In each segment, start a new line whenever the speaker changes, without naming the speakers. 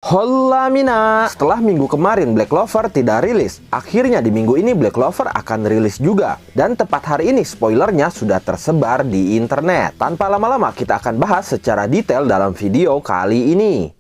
Hola Mina, setelah minggu kemarin Black Clover tidak rilis, akhirnya di minggu ini Black Clover akan rilis juga. Dan tepat hari ini spoilernya sudah tersebar di internet. Tanpa lama-lama kita akan bahas secara detail dalam video kali ini.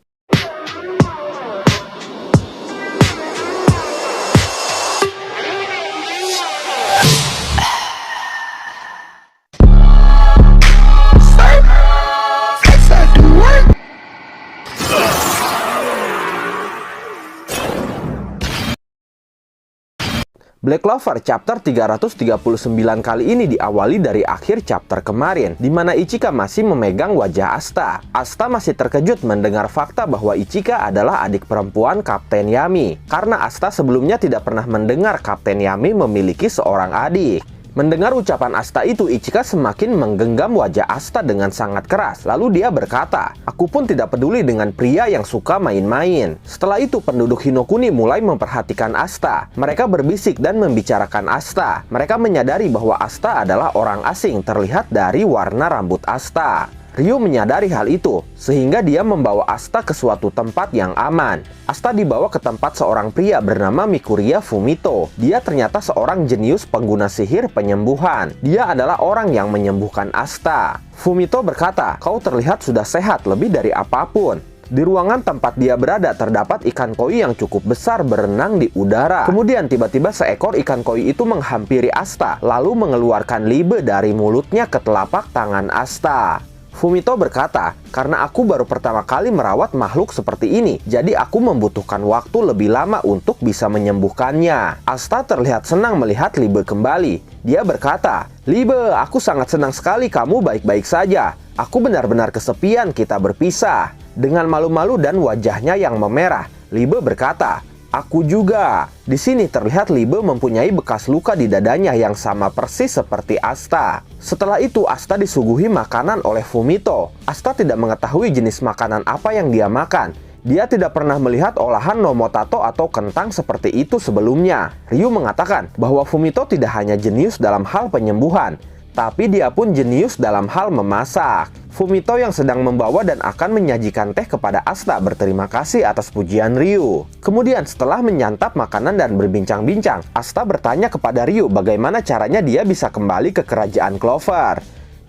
Black Clover chapter 339 kali ini diawali dari akhir chapter kemarin, di mana Ichika masih memegang wajah Asta. Asta masih terkejut mendengar fakta bahwa Ichika adalah adik perempuan Kapten Yami, karena Asta sebelumnya tidak pernah mendengar Kapten Yami memiliki seorang adik. Mendengar ucapan Asta itu, Ichika semakin menggenggam wajah Asta dengan sangat keras. Lalu dia berkata, "Aku pun tidak peduli dengan pria yang suka main-main." Setelah itu, penduduk Hinokuni mulai memperhatikan Asta. Mereka berbisik dan membicarakan Asta. Mereka menyadari bahwa Asta adalah orang asing, terlihat dari warna rambut Asta. Ryu menyadari hal itu, sehingga dia membawa Asta ke suatu tempat yang aman. Asta dibawa ke tempat seorang pria bernama Mikuria Fumito. Dia ternyata seorang jenius pengguna sihir penyembuhan. Dia adalah orang yang menyembuhkan Asta. Fumito berkata, "Kau terlihat sudah sehat lebih dari apapun." Di ruangan tempat dia berada terdapat ikan koi yang cukup besar berenang di udara. Kemudian tiba-tiba seekor ikan koi itu menghampiri Asta, lalu mengeluarkan libe dari mulutnya ke telapak tangan Asta. Fumito berkata, "Karena aku baru pertama kali merawat makhluk seperti ini, jadi aku membutuhkan waktu lebih lama untuk bisa menyembuhkannya." Asta terlihat senang melihat Libe kembali. Dia berkata, "Libe, aku sangat senang sekali kamu baik-baik saja. Aku benar-benar kesepian kita berpisah." Dengan malu-malu dan wajahnya yang memerah, Libe berkata, "Aku juga." Di sini terlihat Libe mempunyai bekas luka di dadanya yang sama persis seperti Asta. Setelah itu Asta disuguhi makanan oleh Fumito. Asta tidak mengetahui jenis makanan apa yang dia makan. Dia tidak pernah melihat olahan nomotato atau kentang seperti itu sebelumnya. Ryu mengatakan bahwa Fumito tidak hanya jenius dalam hal penyembuhan, tapi dia pun jenius dalam hal memasak. Fumito yang sedang membawa dan akan menyajikan teh kepada Asta berterima kasih atas pujian Ryu. Kemudian setelah menyantap makanan dan berbincang-bincang, Asta bertanya kepada Ryu bagaimana caranya dia bisa kembali ke kerajaan Clover.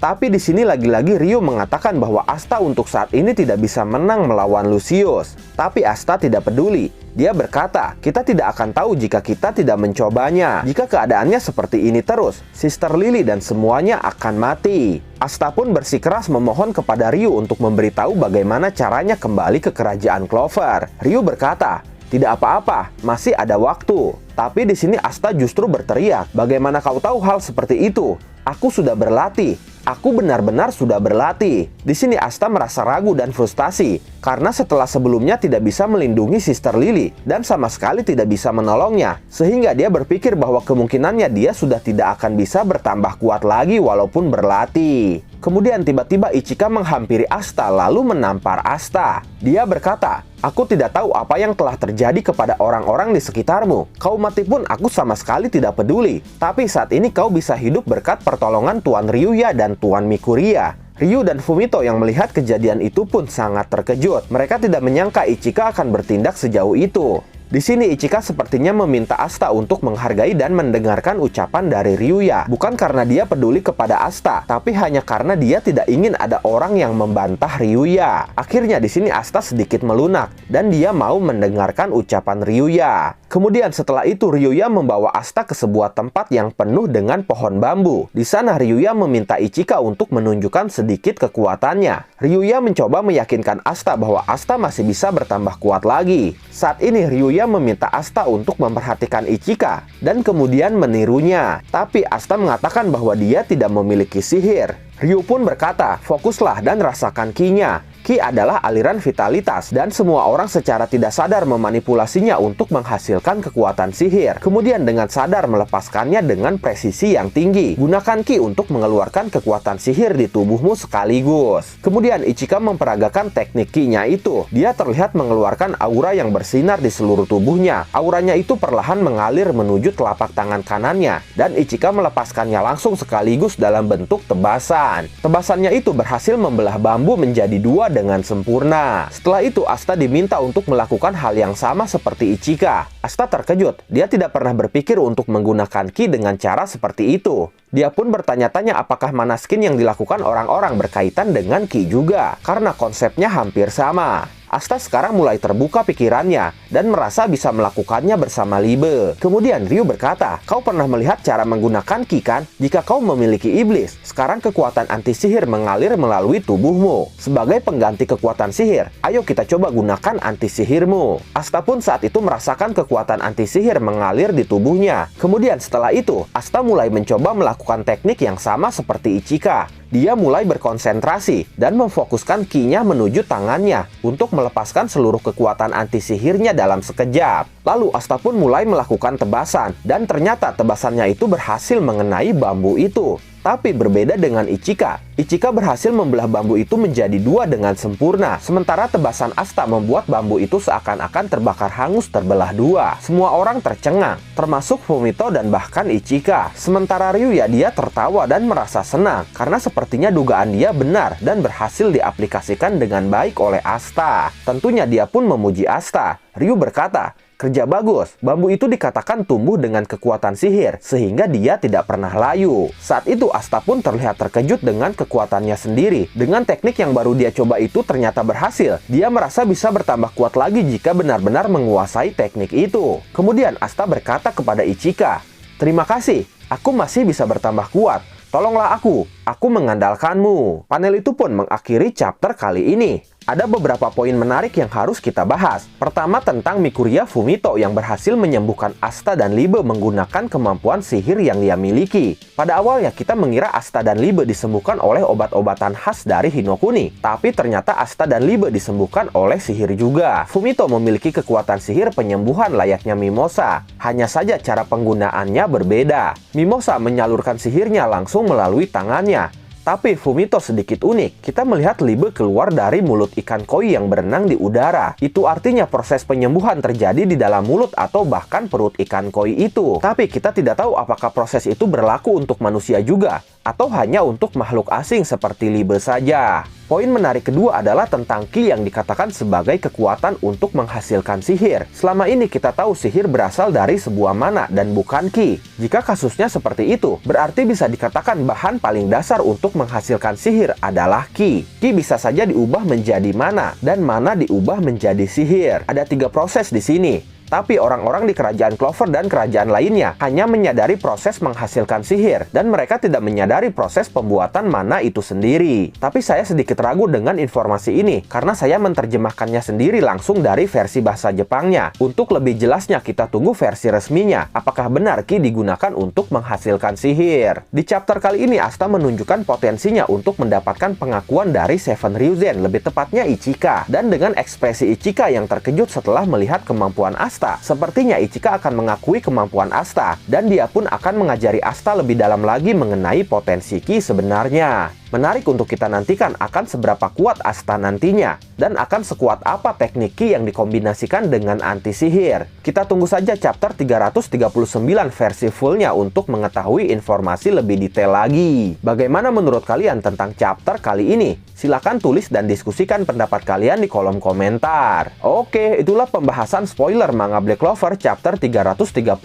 Tapi di sini lagi-lagi Ryu mengatakan bahwa Asta untuk saat ini tidak bisa menang melawan Lucius. Tapi Asta tidak peduli. Dia berkata, "Kita tidak akan tahu jika kita tidak mencobanya. Jika keadaannya seperti ini terus, Sister Lily dan semuanya akan mati." Asta pun bersikeras memohon kepada Ryu untuk memberitahu bagaimana caranya kembali ke kerajaan Clover. Ryu berkata, "Tidak apa-apa, masih ada waktu." Tapi di sini Asta justru berteriak, "Bagaimana kau tahu hal seperti itu? Aku sudah berlatih. Aku benar-benar sudah berlatih." Di sini Asta merasa ragu dan frustasi karena setelah sebelumnya tidak bisa melindungi Sister Lily dan sama sekali tidak bisa menolongnya, sehingga dia berpikir bahwa kemungkinannya dia sudah tidak akan bisa bertambah kuat lagi walaupun berlatih. Kemudian tiba-tiba Ichika menghampiri Asta lalu menampar Asta. Dia berkata, "Aku tidak tahu apa yang telah terjadi kepada orang-orang di sekitarmu. Kau mati pun aku sama sekali tidak peduli. Tapi saat ini kau bisa hidup berkat pertolongan Tuan Ryuya dan Tuan Mikuria." Ryu dan Fumito yang melihat kejadian itu pun sangat terkejut. Mereka tidak menyangka Ichika akan bertindak sejauh itu. Di sini Ichika sepertinya meminta Asta untuk menghargai dan mendengarkan ucapan dari Ryuya. Bukan karena dia peduli kepada Asta, tapi hanya karena dia tidak ingin ada orang yang membantah Ryuya. Akhirnya di sini Asta sedikit melunak dan dia mau mendengarkan ucapan Ryuya. Kemudian setelah itu Ryuya membawa Asta ke sebuah tempat yang penuh dengan pohon bambu. Di sana Ryuya meminta Ichika untuk menunjukkan sedikit kekuatannya. Ryuya mencoba meyakinkan Asta bahwa Asta masih bisa bertambah kuat lagi. Saat ini Ryuya meminta Asta untuk memperhatikan Ichika dan kemudian menirunya. Tapi Asta mengatakan bahwa dia tidak memiliki sihir. Ryu pun berkata, "Fokuslah dan rasakan ki-nya. Ki adalah aliran vitalitas dan semua orang secara tidak sadar memanipulasinya untuk menghasilkan kekuatan sihir. Kemudian dengan sadar melepaskannya dengan presisi yang tinggi. Gunakan Ki untuk mengeluarkan kekuatan sihir di tubuhmu sekaligus." Kemudian Ichika memperagakan teknik Ki-nya itu. Dia terlihat mengeluarkan aura yang bersinar di seluruh tubuhnya. Auranya itu perlahan mengalir menuju telapak tangan kanannya dan Ichika melepaskannya langsung sekaligus dalam bentuk tebasan. Tebasannya itu berhasil membelah bambu menjadi dua dengan sempurna. Setelah itu Asta diminta untuk melakukan hal yang sama seperti Ichika. Asta terkejut, dia tidak pernah berpikir untuk menggunakan Ki dengan cara seperti itu. Dia pun bertanya-tanya apakah mana skin yang dilakukan orang-orang berkaitan dengan Ki juga, karena konsepnya hampir sama. Asta sekarang mulai terbuka pikirannya dan merasa bisa melakukannya bersama Libe. Kemudian Ryu berkata, "Kau pernah melihat cara menggunakan Ki kan? Jika kau memiliki iblis, sekarang kekuatan anti-sihir mengalir melalui tubuhmu. Sebagai pengganti kekuatan sihir, ayo kita coba gunakan anti-sihirmu." Asta pun saat itu merasakan kekuatan anti-sihir mengalir di tubuhnya. Kemudian setelah itu, Asta mulai mencoba melakukan teknik yang sama seperti Ichika. Dia mulai berkonsentrasi dan memfokuskan Ki-nya menuju tangannya untuk melepaskan seluruh kekuatan anti-sihirnya dalam sekejap. Lalu Asta pun mulai melakukan tebasan, dan ternyata tebasannya itu berhasil mengenai bambu itu. Tapi berbeda dengan Ichika. Ichika berhasil membelah bambu itu menjadi dua dengan sempurna, sementara tebasan Asta membuat bambu itu seakan-akan terbakar hangus terbelah dua. Semua orang tercengang, termasuk Fumito dan bahkan Ichika. Sementara Ryu dia tertawa dan merasa senang, karena sepertinya dugaan dia benar dan berhasil diaplikasikan dengan baik oleh Asta. Tentunya dia pun memuji Asta. Ryu berkata, "Kerja bagus, bambu itu dikatakan tumbuh dengan kekuatan sihir, sehingga dia tidak pernah layu." Saat itu Asta pun terlihat terkejut dengan kekuatannya sendiri. Dengan teknik yang baru dia coba itu ternyata berhasil. Dia merasa bisa bertambah kuat lagi jika benar-benar menguasai teknik itu. Kemudian Asta berkata kepada Ichika, "Terima kasih, aku masih bisa bertambah kuat. Tolonglah aku mengandalkanmu." Panel itu pun mengakhiri chapter kali ini. Ada beberapa poin menarik yang harus kita bahas. Pertama tentang Mikuria Fumito yang berhasil menyembuhkan Asta dan Libe menggunakan kemampuan sihir yang dia miliki. Pada awalnya kita mengira Asta dan Libe disembuhkan oleh obat-obatan khas dari Hinokuni. Tapi ternyata Asta dan Libe disembuhkan oleh sihir juga. Fumito memiliki kekuatan sihir penyembuhan layaknya Mimosa. Hanya saja cara penggunaannya berbeda. Mimosa menyalurkan sihirnya langsung melalui tangannya. Tapi Fumito sedikit unik. Kita melihat Libe keluar dari mulut ikan koi yang berenang di udara. Itu artinya proses penyembuhan terjadi di dalam mulut atau bahkan perut ikan koi itu. Tapi kita tidak tahu apakah proses itu berlaku untuk manusia juga, atau hanya untuk makhluk asing seperti Libe saja. Poin menarik kedua adalah tentang Ki yang dikatakan sebagai kekuatan untuk menghasilkan sihir. Selama ini kita tahu sihir berasal dari sebuah mana dan bukan Ki. Jika kasusnya seperti itu, berarti bisa dikatakan bahan paling dasar untuk menghasilkan sihir adalah Ki. Ki bisa saja diubah menjadi mana, dan mana diubah menjadi sihir. Ada 3 proses di sini. Tapi orang-orang di kerajaan Clover dan kerajaan lainnya hanya menyadari proses menghasilkan sihir, dan mereka tidak menyadari proses pembuatan mana itu sendiri. Tapi saya sedikit ragu dengan informasi ini, karena saya menerjemahkannya sendiri langsung dari versi bahasa Jepangnya. Untuk lebih jelasnya kita tunggu versi resminya, apakah benar Ki digunakan untuk menghasilkan sihir. Di chapter kali ini Asta menunjukkan potensinya untuk mendapatkan pengakuan dari Seven Ryuzen, lebih tepatnya Ichika. Dan dengan ekspresi Ichika yang terkejut setelah melihat kemampuan Asta, sepertinya Ichika akan mengakui kemampuan Asta, dan dia pun akan mengajari Asta lebih dalam lagi mengenai potensi Ki sebenarnya. Menarik untuk kita nantikan akan seberapa kuat Asta nantinya, dan akan sekuat apa teknik Ki yang dikombinasikan dengan anti-sihir. Kita tunggu saja chapter 339 versi fullnya untuk mengetahui informasi lebih detail lagi. Bagaimana menurut kalian tentang chapter kali ini? Silahkan tulis dan diskusikan pendapat kalian di kolom komentar. Oke, itulah pembahasan spoiler manga Black Clover chapter 339.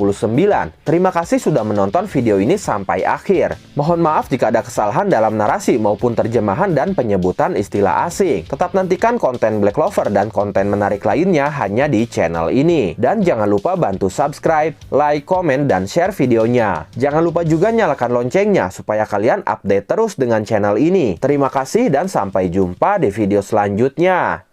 Terima kasih sudah menonton video ini sampai akhir. Mohon maaf jika ada kesalahan dalam narasi maupun terjemahan dan penyebutan istilah asing. Tetap nantikan konten Black Clover dan konten menarik lainnya hanya di channel ini. Dan jangan lupa bantu subscribe, like, komen, dan share videonya. Jangan lupa juga nyalakan loncengnya supaya kalian update terus dengan channel ini. Terima kasih dan sampai jumpa di video selanjutnya.